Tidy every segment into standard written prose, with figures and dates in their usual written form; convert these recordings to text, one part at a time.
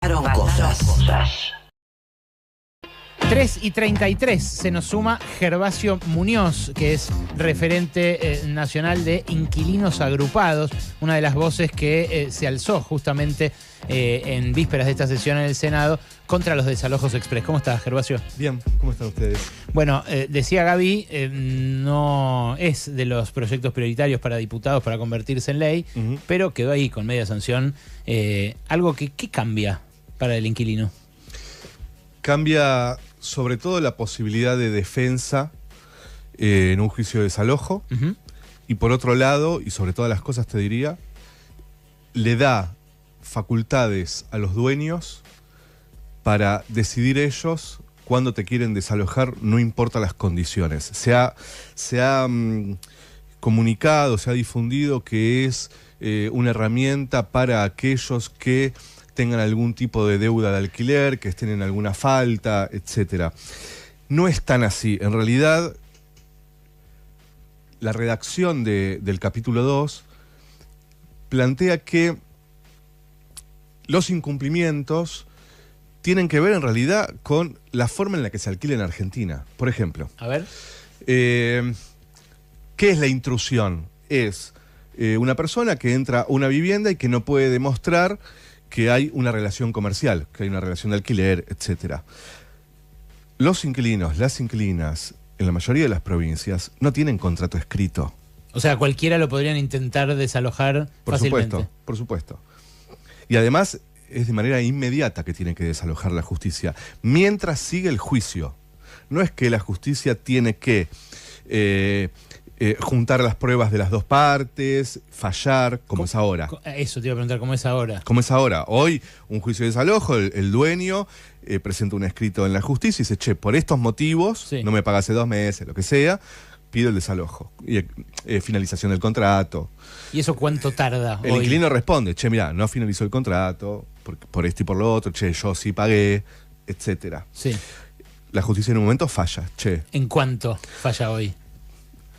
Cosas. 3:33 se nos suma Gervasio Muñoz, que es referente nacional de Inquilinos Agrupados, una de las voces que se alzó justamente en vísperas de esta sesión en el Senado contra los desalojos express. ¿Cómo estás, Gervasio? Bien, ¿cómo están ustedes? Bueno, decía Gaby, no es de los proyectos prioritarios para diputados para convertirse en ley, pero quedó ahí con media sanción. Algo que ¿qué cambia para el inquilino? Cambia sobre todo la posibilidad de defensa en un juicio de desalojo. Y por otro lado, y sobre todas las cosas te diría, le da facultades a los dueños para decidir ellos cuándo te quieren desalojar, no importa las condiciones. Se ha comunicado, se ha difundido que es una herramienta para aquellos que tengan algún tipo de deuda de alquiler, que estén en alguna falta, etcétera. No es tan así. En realidad, la redacción del capítulo 2 plantea que los incumplimientos tienen que ver en realidad con la forma en la que se alquila en Argentina. Por ejemplo, A ver. ¿qué es la intrusión? Es una persona que entra a una vivienda y que no puede demostrar que hay una relación comercial, que hay una relación de alquiler, etcétera. Los inquilinos, las inquilinas, en la mayoría de las provincias, no tienen contrato escrito. O sea, cualquiera lo podrían intentar desalojar fácilmente. Por supuesto. Y además es de manera inmediata que tiene que desalojar la justicia, mientras sigue el juicio. No es que la justicia tiene que juntar las pruebas de las dos partes, fallar, como es ahora. Eso te iba a preguntar, ¿cómo es ahora? ¿Cómo es ahora? Hoy, un juicio de desalojo, el dueño presenta un escrito en la justicia y dice, che, por estos motivos, Sí. no me paga hace 2 meses, lo que sea, pido el desalojo. Y finalización del contrato. ¿Y eso cuánto tarda El hoy? inquilino responde, che, mirá, no finalizó el contrato, por esto y por lo otro, che, yo sí pagué, etcétera. Sí. La justicia en un momento falla, che. ¿En cuánto falla hoy?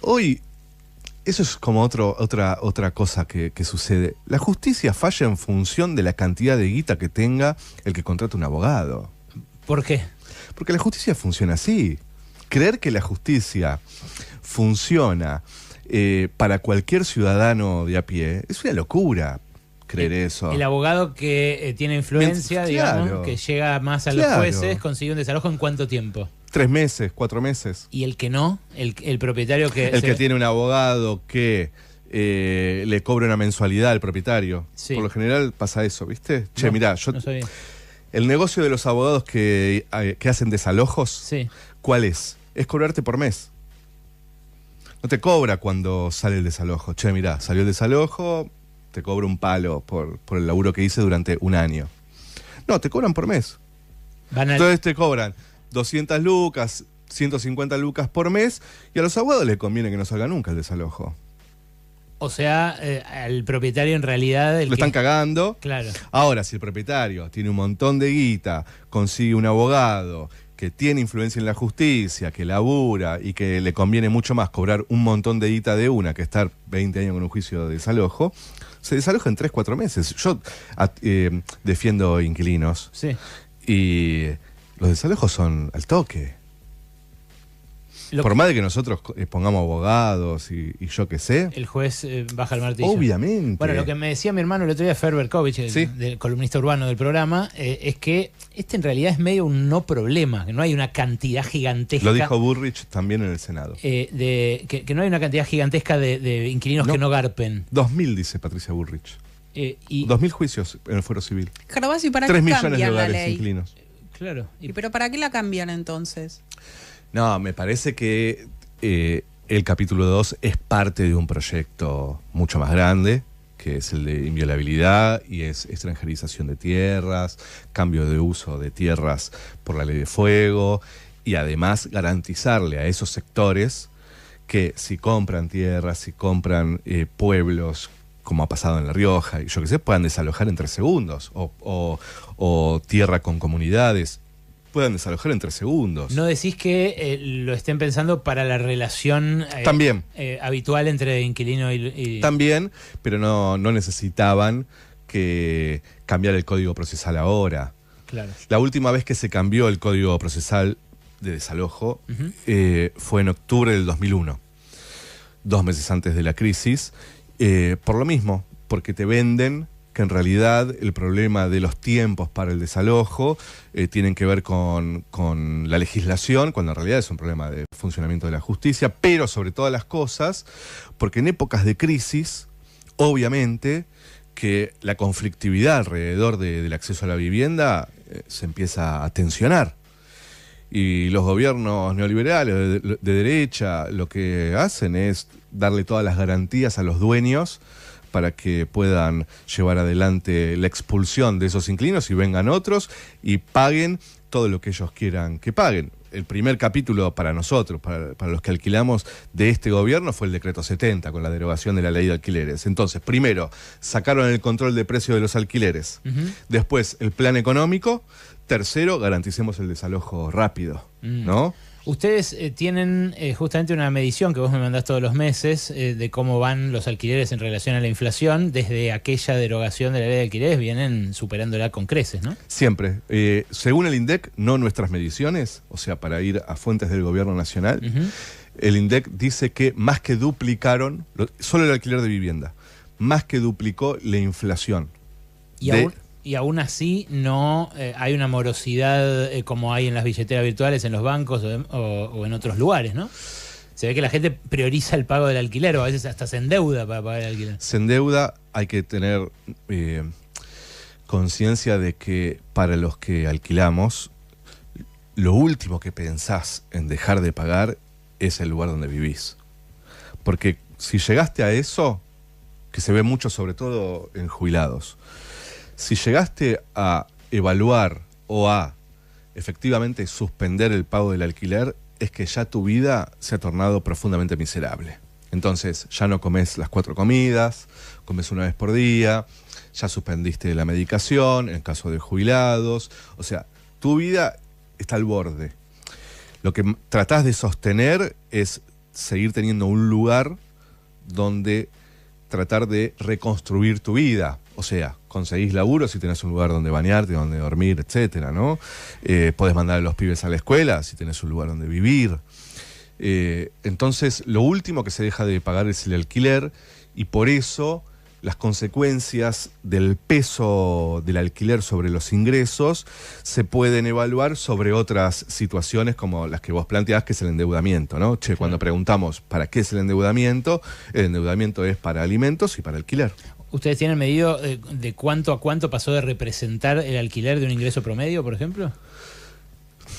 Hoy, eso es como otra cosa que sucede. La justicia falla en función de la cantidad de guita que tenga el que contrata un abogado. ¿Por qué? Porque la justicia funciona así. Creer que la justicia funciona para cualquier ciudadano de a pie es una locura. Creer eso. El abogado que tiene influencia, digamos, Claro. que llega más a los Claro. jueces, consigue un desalojo ¿en cuánto tiempo? 3 meses, 4 meses. Y el que no, el propietario que... El que tiene un abogado que le cobra una mensualidad al propietario. Sí. Por lo general pasa eso, ¿viste? Che, No, mirá, yo... no sabía. El negocio de los abogados que hacen desalojos, Sí. ¿cuál es? Es cobrarte por mes. No te cobra cuando sale el desalojo. Che, mirá, salió el desalojo, te cobro un palo por el laburo que hice durante un año. No, te cobran por mes. Entonces te cobran 200 lucas, 150 lucas por mes, y a los abogados les conviene que no salga nunca el desalojo. O sea, al propietario en realidad... Lo están cagando. Claro. Ahora, si el propietario tiene un montón de guita, consigue un abogado que tiene influencia en la justicia, que labura y que le conviene mucho más cobrar un montón de guita de una que estar 20 años con un juicio de desalojo, se desaloja en 3, 4 meses. Yo defiendo inquilinos Sí. y los desalojos son al toque. Por más de que nosotros pongamos abogados y yo qué sé. El juez baja el martillo. Obviamente. Bueno, lo que me decía mi hermano el otro día, Fer Berkovich, el columnista urbano del programa, es que en realidad es medio un no problema, que no hay una cantidad gigantesca. Lo dijo Burrich también en el Senado. Que no hay una cantidad gigantesca de inquilinos que no garpen. 2000, dice Patricia Burrich. 2000 juicios en el Fuero Civil. Gervasio, ¿y para 3 qué millones de cambian la hogares ley? inquilinos. Claro. ¿Pero para qué la cambian entonces? No, me parece que el capítulo 2 es parte de un proyecto mucho más grande, que es el de inviolabilidad y es extranjerización de tierras, cambio de uso de tierras por la ley de fuego, y además garantizarle a esos sectores que si compran tierras, si compran pueblos, como ha pasado en La Rioja, y yo qué sé, puedan desalojar en 3 segundos, o tierra con comunidades, puedan desalojar en 3 segundos. ¿No decís que lo estén pensando para la relación también habitual entre inquilino y...? También, pero no necesitaban que cambiar el Código Procesal ahora. Claro. La última vez que se cambió el Código Procesal de desalojo fue en octubre del 2001, 2 meses antes de la crisis, por lo mismo, porque te venden que en realidad el problema de los tiempos para el desalojo tienen que ver con la legislación, cuando en realidad es un problema de funcionamiento de la justicia, pero sobre todas las cosas, porque en épocas de crisis, obviamente, que la conflictividad alrededor del acceso a la vivienda se empieza a tensionar. Y los gobiernos neoliberales de derecha lo que hacen es darle todas las garantías a los dueños para que puedan llevar adelante la expulsión de esos inquilinos y vengan otros y paguen todo lo que ellos quieran que paguen. El primer capítulo para nosotros, para los que alquilamos de este gobierno, fue el decreto 70, con la derogación de la ley de alquileres. Entonces, primero, sacaron el control de precio de los alquileres. Después, el plan económico. Tercero, garanticemos el desalojo rápido, ¿no? Ustedes tienen justamente una medición que vos me mandás todos los meses de cómo van los alquileres en relación a la inflación. Desde aquella derogación de la ley de alquileres vienen superándola con creces, ¿no? Siempre. Según el INDEC, no nuestras mediciones, o sea, para ir a fuentes del gobierno nacional, el INDEC dice que más que duplicaron, solo el alquiler de vivienda, más que duplicó la inflación. Y aún así no hay una morosidad como hay en las billeteras virtuales, en los bancos o en otros lugares, ¿no? Se ve que la gente prioriza el pago del alquiler o a veces hasta se endeuda para pagar el alquiler. Se endeuda, hay que tener conciencia de que para los que alquilamos, lo último que pensás en dejar de pagar es el lugar donde vivís. Porque si llegaste a eso, que se ve mucho sobre todo en jubilados, si llegaste a evaluar o a efectivamente suspender el pago del alquiler, es que ya tu vida se ha tornado profundamente miserable. Entonces ya no comes las 4 comidas, comes una vez por día, ya suspendiste la medicación, en caso de jubilados. O sea, tu vida está al borde. Lo que tratás de sostener es seguir teniendo un lugar donde tratar de reconstruir tu vida. O sea, conseguís laburo si tenés un lugar donde bañarte, donde dormir, etcétera, ¿no? Podés mandar a los pibes a la escuela si tenés un lugar donde vivir. Entonces, lo último que se deja de pagar es el alquiler, y por eso las consecuencias del peso del alquiler sobre los ingresos se pueden evaluar sobre otras situaciones como las que vos planteás, que es el endeudamiento, ¿no? Che, cuando preguntamos ¿para qué es el endeudamiento? El endeudamiento es para alimentos y para alquiler. ¿Ustedes tienen medido de cuánto a cuánto pasó de representar el alquiler de un ingreso promedio, por ejemplo?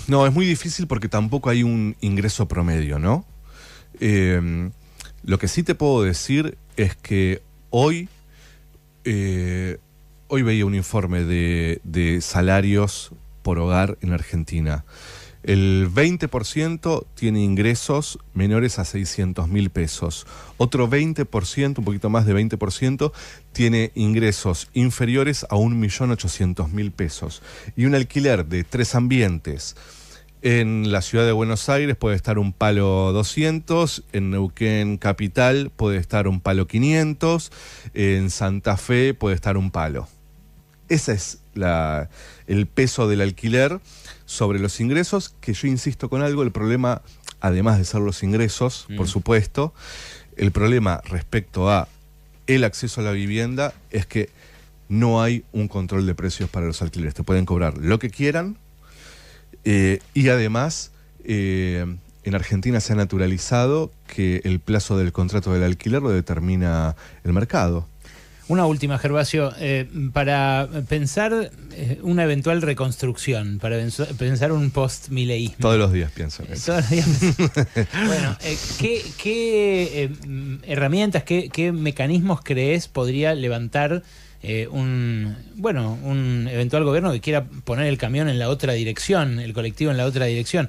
No, es muy difícil porque tampoco hay un ingreso promedio, ¿no? Lo que sí te puedo decir es que hoy veía un informe de salarios por hogar en Argentina. El 20% tiene ingresos menores a 600.000 pesos. Otro 20%, un poquito más de 20%, tiene ingresos inferiores a 1.800.000 pesos. Y un alquiler de 3 ambientes en la ciudad de Buenos Aires puede estar un palo 200, en Neuquén Capital puede estar un palo 500, en Santa Fe puede estar un palo. Ese es el peso del alquiler sobre los ingresos, que yo insisto con algo, el problema, además de ser los ingresos, por supuesto, el problema respecto a el acceso a la vivienda es que no hay un control de precios para los alquileres. Te pueden cobrar lo que quieran, y además en Argentina se ha naturalizado que el plazo del contrato del alquiler lo determina el mercado. Una última, Gervasio, para pensar una eventual reconstrucción, para pensar un post-mileísmo. Todos los días pienso en eso. Todos los días. Bueno, ¿qué herramientas, qué mecanismos crees podría levantar un eventual gobierno que quiera poner el camión en la otra dirección, el colectivo en la otra dirección?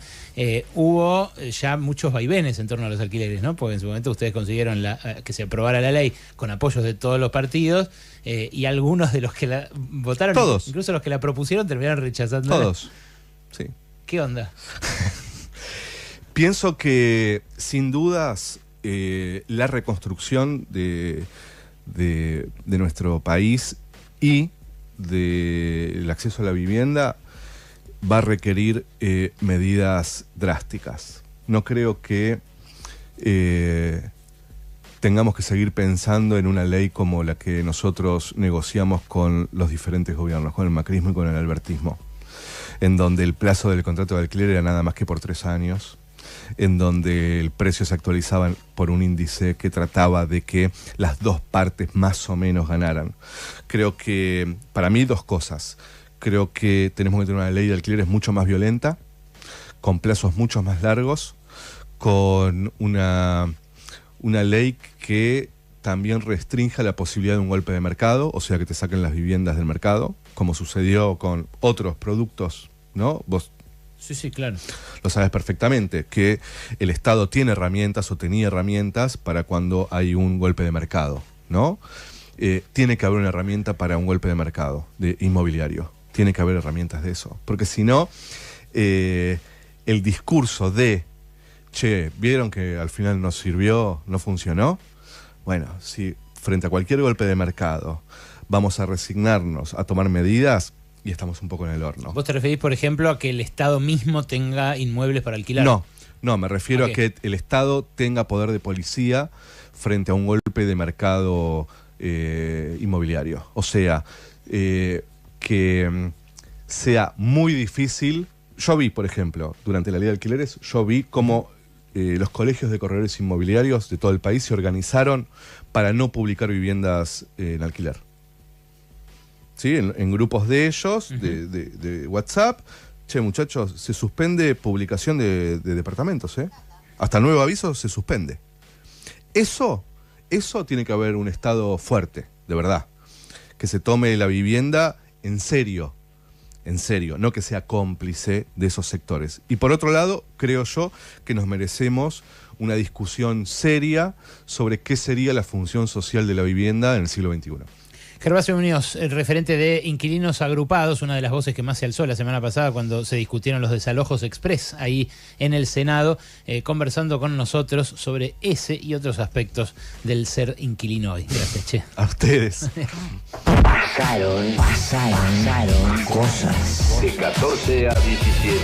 Hubo ya muchos vaivenes en torno a los alquileres, ¿no? Porque en su momento ustedes consiguieron que se aprobara la ley con apoyos de todos los partidos, y algunos de los que la votaron, todos, incluso los que la propusieron, terminaron rechazando. Todos, sí. ¿Qué onda? Pienso que, sin dudas, la reconstrucción de nuestro país y del acceso a la vivienda va a requerir medidas drásticas. No creo que tengamos que seguir pensando en una ley como la que nosotros negociamos con los diferentes gobiernos, con el macrismo y con el albertismo, en donde el plazo del contrato de alquiler era nada más que por 3 años, en donde el precio se actualizaba por un índice que trataba de que las dos partes más o menos ganaran. Creo que, para mí, 2 cosas. Creo que tenemos que tener una ley de alquileres mucho más violenta, con plazos mucho más largos, con una ley que también restrinja la posibilidad de un golpe de mercado, o sea, que te saquen las viviendas del mercado, como sucedió con otros productos, ¿no? Vos Sí, claro. lo sabes perfectamente, que el Estado tiene herramientas o tenía herramientas para cuando hay un golpe de mercado, ¿no? Tiene que haber una herramienta para un golpe de mercado, de inmobiliario. Tiene que haber herramientas de eso. Porque si no, el discurso de, che, ¿vieron que al final no sirvió, no funcionó? Bueno, si frente a cualquier golpe de mercado vamos a resignarnos a tomar medidas, y estamos un poco en el horno. ¿Vos te referís, por ejemplo, a que el Estado mismo tenga inmuebles para alquilar? No, me refiero a que el Estado tenga poder de policía frente a un golpe de mercado inmobiliario. O sea, que sea muy difícil. Yo vi, por ejemplo, durante la ley de alquileres, yo vi cómo los colegios de corredores inmobiliarios de todo el país se organizaron para no publicar viviendas en alquiler. ¿Sí? En grupos de ellos, de WhatsApp. Che, muchachos, se suspende publicación de departamentos, ¿eh? Hasta nuevo aviso se suspende. Eso tiene que haber un Estado fuerte, de verdad. Que se tome la vivienda en serio, no que sea cómplice de esos sectores. Y por otro lado, creo yo que nos merecemos una discusión seria sobre qué sería la función social de la vivienda en el siglo XXI. Gervasio Muñoz, el referente de Inquilinos Agrupados, una de las voces que más se alzó la semana pasada cuando se discutieron los desalojos express ahí en el Senado, conversando con nosotros sobre ese y otros aspectos del ser inquilino hoy. Gracias, che. A ustedes. Pasaron cosas. De 14 a 17.